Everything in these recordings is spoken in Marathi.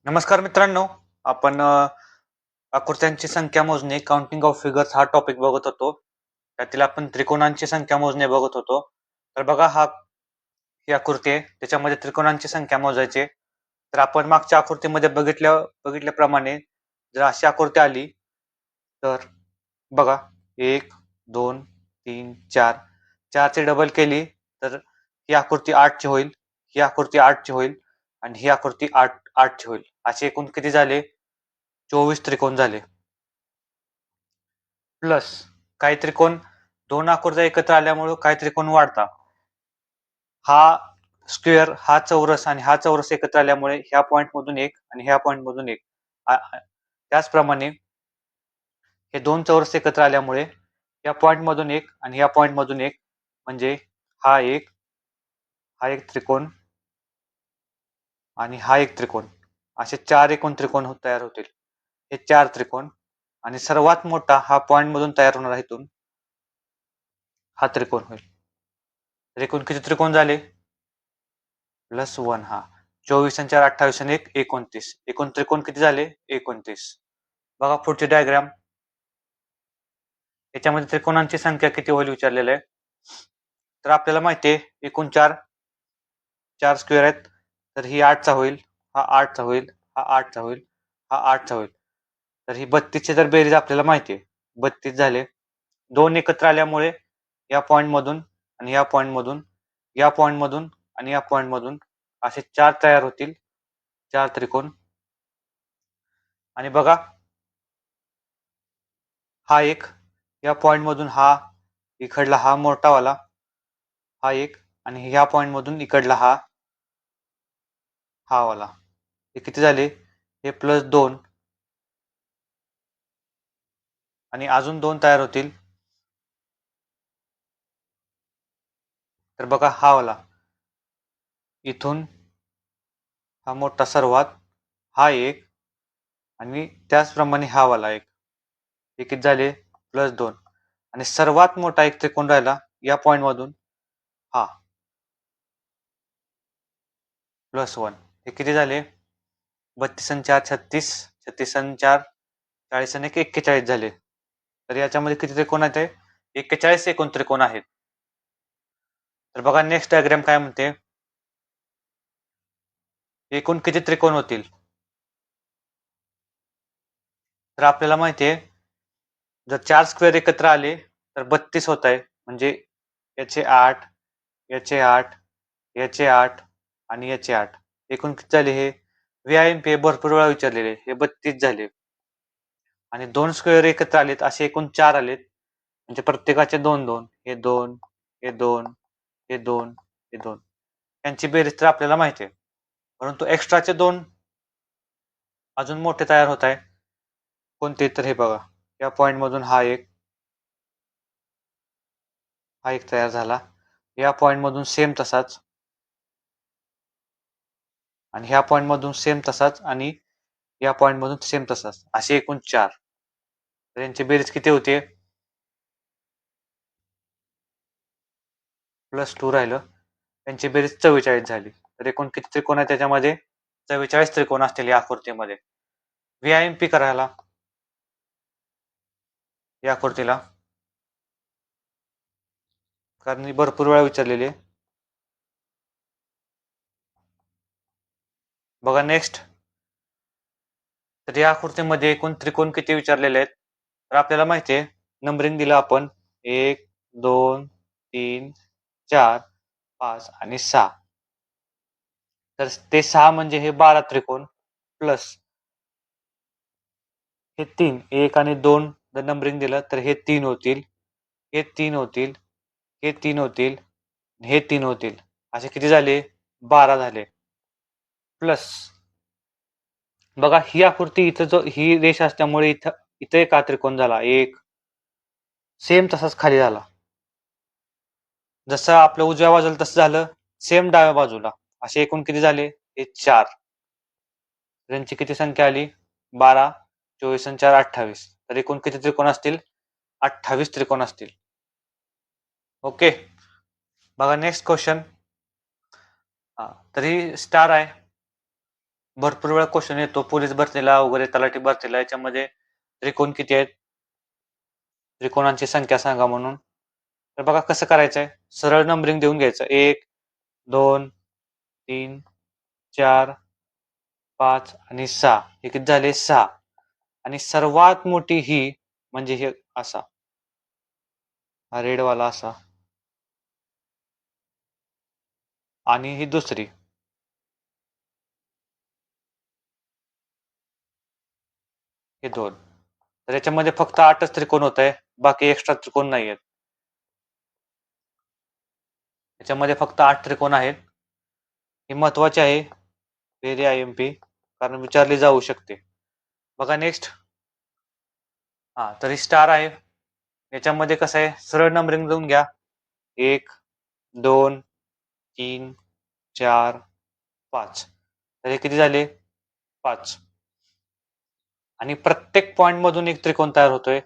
नमस्कार मित्रांनो. आपण आकृत्यांची संख्या मोजणे काउंटिंग ऑफ फिगर्स हा टॉपिक बघत होतो. त्यातील आपण त्रिकोणांची संख्या मोजणे बघत होतो. तर बघा ही आकृती आहे. त्याच्यामध्ये त्रिकोणांची संख्या मोजायची. तर आपण मागच्या आकृतीमध्ये बघितल्याप्रमाणे जर अशी आकृती आली तर बघा 1, 2, 3, 4. 4ची डबल केली तर ही आकृती 8ची होईल. ही आकृती 8ची होईल आणि ही आकृती 8ची होईल. असे एकूण किती झाले? 24 त्रिकोण झाले. प्लस काही त्रिकोण दोन आकृत्या एकत्र आल्यामुळे काही त्रिकोण वाढतात. हा स्क्वेअर, हा चौरस आणि हा चौरस एकत्र आल्यामुळे ह्या पॉइंट मधून एक आणि ह्या पॉइंट मधून एक. त्याचप्रमाणे हे दोन चौरस एकत्र आल्यामुळे या पॉइंट मधून एक आणि या पॉइंट मधून एक, म्हणजे हा एक त्रिकोण आणि हा एक त्रिकोण, असे चार एकूण त्रिकोण तयार होतील. हे चार त्रिकोण आणि सर्वात मोठा हा पॉइंट मधून तयार होणार इथून हा त्रिकोण होईल. तर एकूण किती त्रिकोण झाले? +1. हा 24 आणि 4 28 आणि 1 29. एकूण त्रिकोण किती झाले? 29. बघा पुढची डायग्राम. याच्यामध्ये त्रिकोणांची संख्या किती होईल विचारलेलं आहे. तर आपल्याला माहिती आहे एकूण चार स्क्वेअर आहेत. तर ही 8चा होईल, हा 8चा होईल, हा 8चा होईल, हा 8चा होईल. तर ही 32ची तर बेरीज आपल्याला माहिती आहे. 32 झाले. दोन एकत्र आल्यामुळे या पॉइंट मधून आणि या पॉइंट मधून, या पॉइंट मधून आणि या पॉइंट मधून असे चार तयार होतील, चार त्रिकोण. आणि बघा हा एक, या पॉइंट मधून हा इकडला हा मोठावाला हा एक आणि ह्या पॉइंट मधून इकडला हा वाला. हे किती झाले? हे +2 आणि अजून दोन तयार होतील. तर बघा हा वाला इथून हा मोठा सर्वात, हा एक आणि त्याचप्रमाणे हा वाला एक. हे किती झाले? +2 आणि सर्वात मोठा एक त्रिकोण राहिला या पॉइंट मधून हा +1. हे किती झाले? 32 आणि 4 36, 36 आणि 4 40 आणि 1 41 झाले. तर याच्यामध्ये किती त्रिकोण आहेत? 41 एकूण त्रिकोण आहेत. तर बघा नेक्स्ट डायग्राम काय म्हणते, एकूण किती त्रिकोण होतील? तर आपल्याला माहिती आहे जर चार स्क्वेअर एकत्र आले तर 32 होत आहे. म्हणजे याचे 8, याचे 8, याचे 8 आणि याचे 8. एकूण किती झाले? हे VIMP भरपूर वेळा विचारलेले. हे 32 झाले. आणि दोन स्क्वेअर एकत्र आलेत असे एकूण चार आलेत. म्हणजे प्रत्येकाचे 2-2. हे 2, हे 2, हे 2, हे 2. यांची बेरीज तर आपल्याला माहिती आहे. परंतु एक्स्ट्राचे दोन अजून मोठे तयार होत आहे. कोणते? तर हे बघा. या पॉइंट मधून हा एक तयार झाला. या पॉइंट मधून सेम तसाच आणि ह्या पॉइंट मधून सेम तसाच आणि या पॉइंट मधून सेम तसाच, असे एकूण चार. तर यांची बेरीज किती होते? +2 राहिलं. त्यांची बेरीज 44 झाली. तर एकूण किती त्रिकोण आहे त्याच्यामध्ये? 44 त्रिकोण असतील या आकृतीमध्ये. VIMP करायला या आकृतीला, कारण ही भरपूर वेळा विचारलेली आहे. बघा नेक्स्ट. तर या आकृतीमध्ये एकूण त्रिकोण किती विचारलेले आहेत? तर आपल्याला माहिती आहे नंबरिंग दिलं आपण 1, 2, 3, 4, 5 आणि 6. तर ते 6 म्हणजे हे 12 त्रिकोण प्लस हे 3, 1 आणि 2 जर नंबरिंग दिलं तर हे 3 होतील, हे 3 होतील, हे 3 होतील, हे 3 होतील. असे किती झाले? 12 झाले. प्लस बघा ही आकृती इथं जो ही रेष असल्यामुळे इथं इथं एक त्रिकोण झाला, एक सेम तसाच खाली झाला. जसं आपल्या उजव्या बाजूला तसं झालं सेम डाव्या बाजूला. असे एकूण किती झाले? हे 4. यांची किती संख्या आली? 12, 24 आणि 4 28. तर एकूण किती त्रिकोण असतील? 28 त्रिकोण असतील. ओके. बघा नेक्स्ट क्वेश्चन. तर ही स्टार आहे. भरपूर वेळा क्वेश्चन येतो पोलीस भरतीला वगैरे तलाठी भरतीला याच्यामध्ये त्रिकोण किती आहेत, त्रिकोणांची संख्या सांगा म्हणून. तर बघा कसं करायचंय, सरळ नंबरिंग देऊन घ्यायचं. 1, 2, 3, 4, 5 आणि 6. हे किती झाले? 6. आणि सर्वात मोठी ही म्हणजे हे असा, हा रेडवाला असा, आणि ही दुसरी, हे 2. तर याच्यामध्ये फक्त 8च त्रिकोण होत आहे, बाकी एक्स्ट्रा त्रिकोण नाही आहेत. याच्यामध्ये फक्त 8 त्रिकोण आहेत. हे महत्वाचे आहे, व्हेरी IMP, कारण विचारली जाऊ शकते. बघा नेक्स्ट. हा, तर ही स्टार आहे. याच्यामध्ये कसं आहे, सरळ नंबरिंग देऊन घ्या. 1, 2, 3, 4, 5. तर हे किती झाले? 5. आणि प्रत्येक पॉइंट मधून एक त्रिकोण तयार होतोय.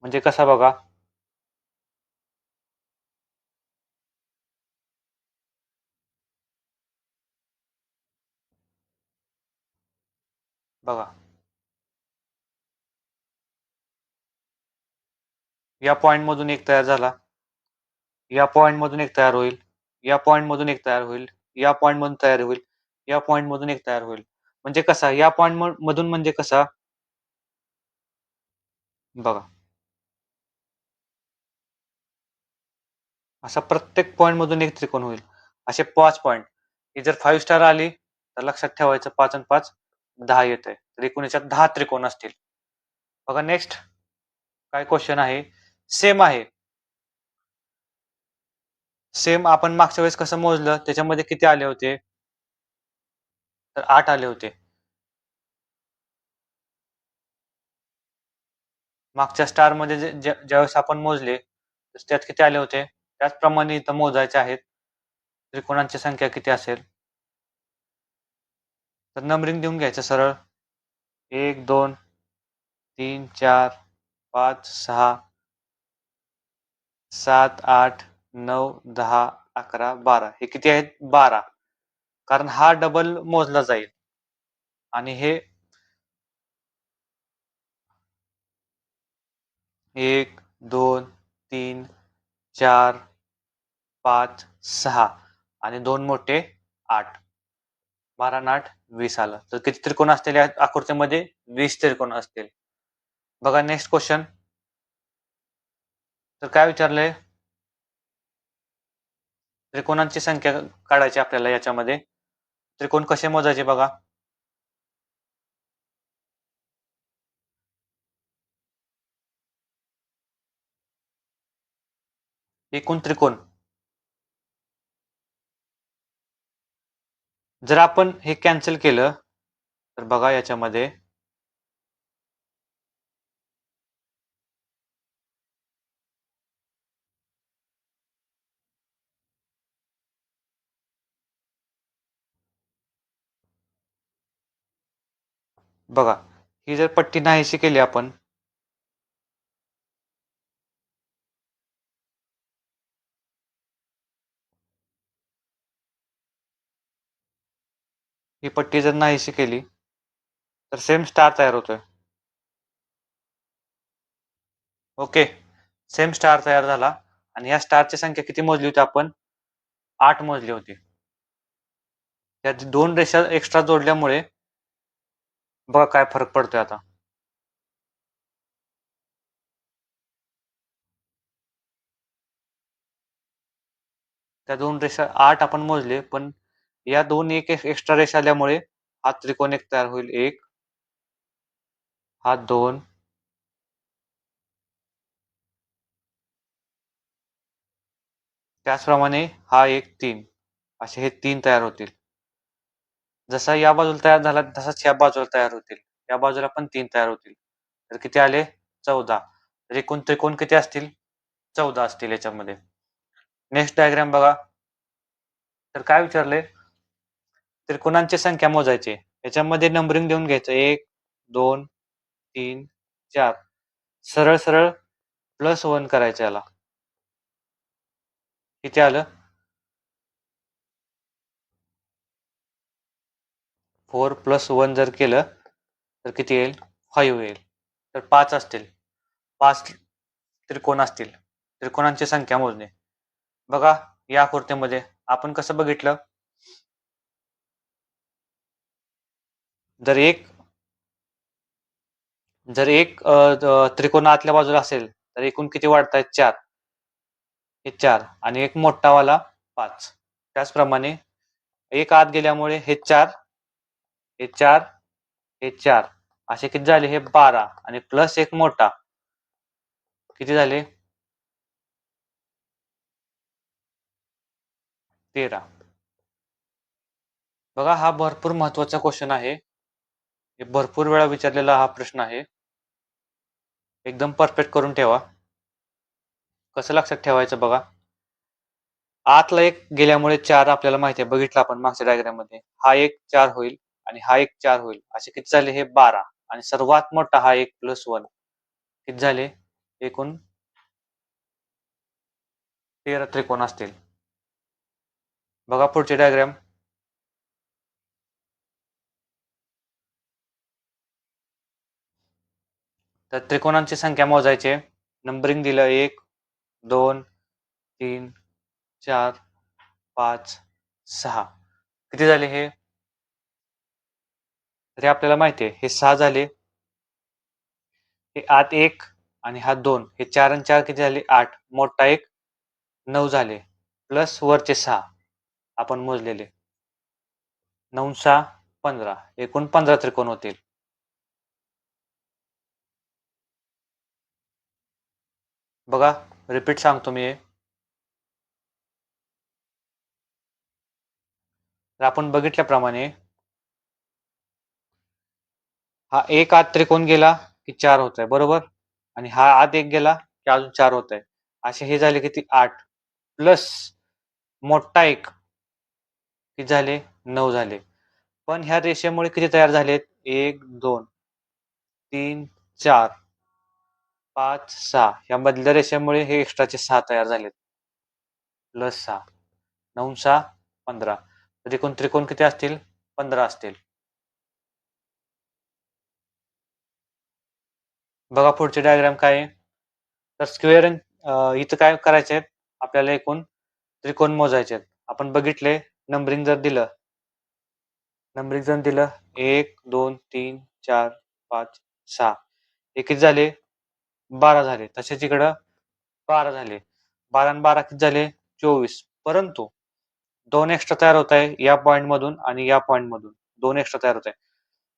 म्हणजे कसा बघा, बघा या पॉइंट मधून एक तयार झाला, या पॉइंट मधून एक तयार होईल, या पॉइंट मधून एक तयार होईल, या पॉइंट मधून तयार होईल, या पॉइंट मधून एक तयार होईल. म्हणजे कसा, या पॉइंट मधून म्हणजे कसा, बघा असा प्रत्येक पॉइंट मधून एक त्रिकोण होईल. असे 5 पॉइंट. ही जर 5 स्टार आली तर लक्षात ठेवायचं, 5 आणि 5 10 येत आहे. तर एकूण याच्यात 10 त्रिकोण असतील. बघा नेक्स्ट काय क्वेश्चन आहे, सेम आहे. सेम आपण मागच्या वेळेस कसं मोजलं, त्याच्यामध्ये किती आले होते, तर 8 आले होते. मागच्या स्टार मध्ये ज्यावेळेस आपण मोजले तर त्यात किती आले होते, त्याचप्रमाणे इथं मोजायचे आहेत. त्रिकोणांची संख्या किती असेल, तर नंबरिंग देऊन घ्यायचं सरळ. 1, 2, 3, 4, 5, 6, 7, 8, 9, 10, 11, 12. हे किती आहेत? 12. कारण हा डबल मोजला जाईल. आणि हे 1, 2, 3, 4, 5, 6 आणि 2 मोठे 8. 12 आणि 8 20 आलं. तर किती त्रिकोण असतील या आकृतीमध्ये? 20 त्रिकोण असतील. बघा नेक्स्ट क्वेश्चन. तर काय विचारलंय, त्रिकोणांची संख्या काढायची आपल्याला. याच्यामध्ये त्रिकोण कसे मोजायचे बघा. एकूण त्रिकोण, जर आपण हे कॅन्सल केलं तर बघा याच्यामध्ये बघा, ही जर पट्टी नाहीशी केली आपण, ही पट्टी जर नाहीशी केली तर सेम स्टार तयार होतोय. ओके, सेम स्टार तयार झाला. आणि या स्टारची संख्या किती मोजली होती आपण? 8 मोजली होती. त्यात 2 रेषा एक्स्ट्रा जोडल्यामुळे बघा काय फरक पडतोय आता. त्या 2 रेषा 8 आपण मोजले, पण या 2 एक एक्स्ट्रा रेषा आल्यामुळे हा त्रिकोण एक तयार होईल. 1, हा 2, त्याचप्रमाणे हा एक 3. असे हे 3 तयार होतील. जसा या बाजूला तयार झाला तसाच या बाजूला तयार होतील. या बाजूला पण 3 तयार होतील. तर किती आले? 14. तर एकूण त्रिकोण किती असतील? 14 असतील याच्यामध्ये. नेक्स्ट डायग्राम बघा. तर काय विचारले, त्रिकोणांची संख्या मोजायची. याच्यामध्ये नंबरिंग देऊन घ्यायचं. 1, 2, 3, 4. सरळ सरळ +1 करायचं याला. किती आलं? 4 + 1 जर केलं तर किती येईल? 5 येईल. तर 5 असतील. 5 त्रिकोण असतील. त्रिकोणांची संख्या मोजणे. बघा या आकृतीमध्ये आपण कसं बघितलं? जर एक त्रिकोण आतल्या बाजूला असेल तर एकूण किती वाढतायत? 4. हे 4 आणि एक मोठावाला 5. त्याचप्रमाणे एक आत गेल्यामुळे हे 4, हे 4, हे 4 असे किती झाले? हे 12 आणि प्लस एक मोठा किती झाले? 13. बघा हा भरपूर महत्वाचा क्वेश्चन आहे. हे भरपूर वेळा विचारलेला हा प्रश्न आहे. एकदम परफेक्ट करून ठेवा. कसं लक्षात ठेवायचं बघा. आतला एक गेल्यामुळे 4 आपल्याला माहिती आहे, बघितलं आपण मागच्या डायग्राम मध्ये. हा एक 4 होईल आणि हा एक 4 होईल. असे किती झाले? हे 12 आणि सर्वात मोठा हा 1 + 1 किती झाले? एकूण 13 त्रिकोण असतील. बघा पुढचे डायग्राम. तर त्रिकोणांची संख्या मोजायची. नंबरिंग दिलं 1, 2, 3, 4, 5, 6. किती झाले हे? तरी आपल्याला माहिती आहे हे 6 झाले. हे आत 1 आणि हा 2. हे 4 आणि 4 किती झाले? 8. मोठा 1 9 झाले. प्लस वरचे 6 आपण मोजलेले. 9 6 15. एकूण 15 त्रिकोण होतील. बघा रिपीट सांगतो मी हे. तर आपण बघितल्याप्रमाणे हा एक आत त्रिकोण गेला की 4 होत आहे, बरोबर? आणि हा आत एक गेला की अजून 4 होत आहे. असे हे झाले किती? 8 प्लस मोठा 1 किती झाले? 9 झाले. पण ह्या रेषेमुळे किती तयार झालेत? 1 2 3 4 5 6. या मधल्या रेषेमुळे हे एक्स्ट्राचे 6 तयार झालेत. प्लस 6 9 6 15. तर एकूण त्रिकोण किती असतील? 15 असतील. बघा पुढचे डायग्राम काय आहे. तर स्क्वेअर इथं काय करायचे आहेत? आपल्याला एकूण त्रिकोण मोजायचे आहेत. आपण बघितले नंबरिंग जर दिलं 1 2 3 4 5 6. हे किती झाले? 12 झाले. तसेच इकडं 12 झाले. 12 आणि 12 किती झाले? 24. परंतु 2 एक्स्ट्रा तयार होत आहे या पॉईंट मधून आणि या पॉईंट मधून 2 एक्स्ट्रा तयार होत आहे.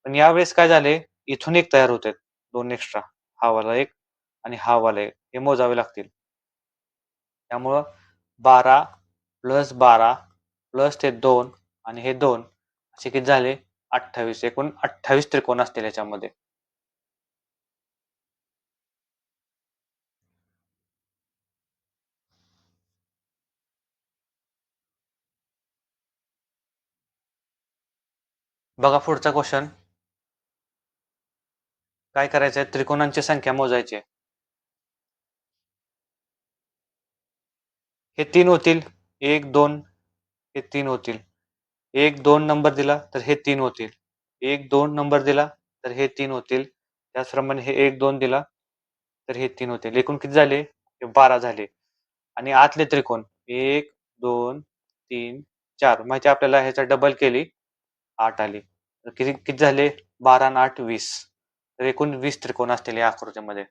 पण यावेळेस काय झाले? इथून एक तयार होत आहेत 2 एक्स्ट्रा. हा वाला एक आणि हा वाला एक. हे मोजावे लागतील. त्यामुळं 12 + 12 प्लस ते 2 आणि हे 2 असे किती झाले? 28. एकूण 28 त्रिकोण असतील याच्यामध्ये. बघा पुढचा क्वेश्चन. काय करायचं आहे? त्रिकोणांची संख्या मोजायची आहे. हे 3 होतील. 1 2 हे 3 होतील. 1 2 नंबर दिला तर हे 3 होतील. 1 2 नंबर दिला तर हे 3 होतील. त्याचप्रमाणे हे 1 2 दिला तर हे 3 होतील. एकूण किती झाले? हे 12 झाले. आणि आतले त्रिकोण 1 2 3 4. माहिती आपल्याला ह्याचा डबल केली 8 आली. तर किती किती झाले? 12 आणि 8 20. तर एकूण 20 त्रिकोण असतील या आकृतीमध्ये.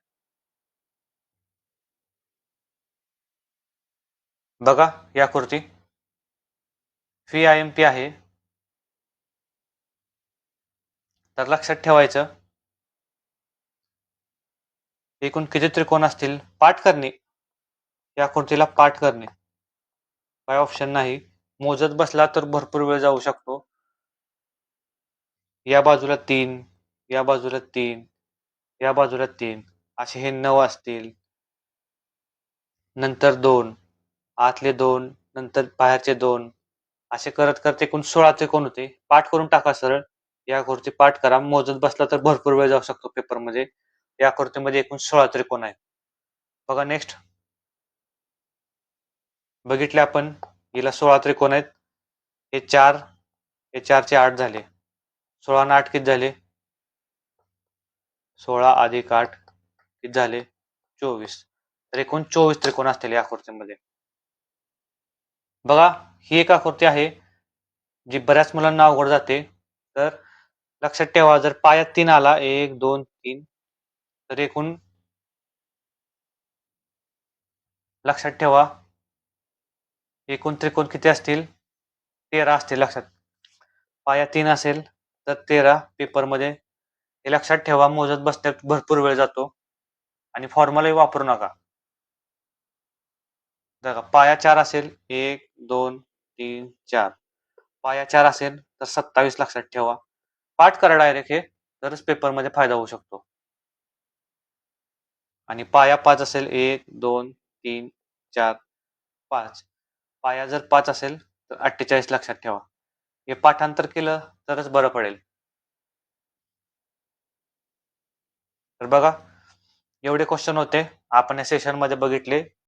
बघा ही आकृती. फी IMP आहे. तर लक्षात ठेवायचं एकूण किती त्रिकोण असतील? पाठ करणे. या आकृतीला पाठ करणे. काय ऑप्शन नाही. मोजत बसला तर भरपूर वेळ जाऊ शकतो. या बाजूला 3, या बाजूला 3, या बाजूला 3 असे हे 9 असतील. नंतर 2, आतले 2, नंतर बाहेरचे 2 असे करत करत एकूण 16 त्रिकोण होते. पाठ करून टाका सरळ. या आकृती पाठ करा. मोजत बसला तर भरपूर वेळ जाऊ शकतो पेपरमध्ये. या आकृतीमध्ये एकूण 16 त्रिकोण आहेत. बघा नेक्स्ट. बघितले आपण हिला 16 त्रिकोण आहेत. हे 4 चे 8 झाले. 16 आणि 8 किती झाले? 16 अधिक 8 किती झाले? 24. तर एकूण 24 त्रिकोण असतील या आकृतीमध्ये. बघा, ही एक आकृती आहे जी बऱ्याच मुलांना अवघड जाते. तर लक्षात ठेवा, जर पायात 3 आला 1, 2, 3 तर एकूण लक्षात ठेवा एकूण त्रिकोण किती असतील? 13 असतील. लक्षात पाया 3 असेल तर 13 पेपरमध्ये. हे लक्षात ठेवा, मोजत बसण्यात भरपूर वेळ जातो आणि फॉर्म्युलाही वापरू नका. बघा, पाया 4 असेल 1, 2, 3, 4. पाया 4 असेल तर 27 लक्षात ठेवा. पाठ करा डायरेक्ट हे, तरच पेपरमध्ये फायदा होऊ शकतो. आणि पाया 5 असेल 1, 2, 3, 4, 5. पाया जर 5 असेल तर 48 लक्षात ठेवा. हे पाठांतर केलं तरच बरं पडेल. तर बघा, एवढे क्वेश्चन होते आपण या सेशनमध्ये बघितले.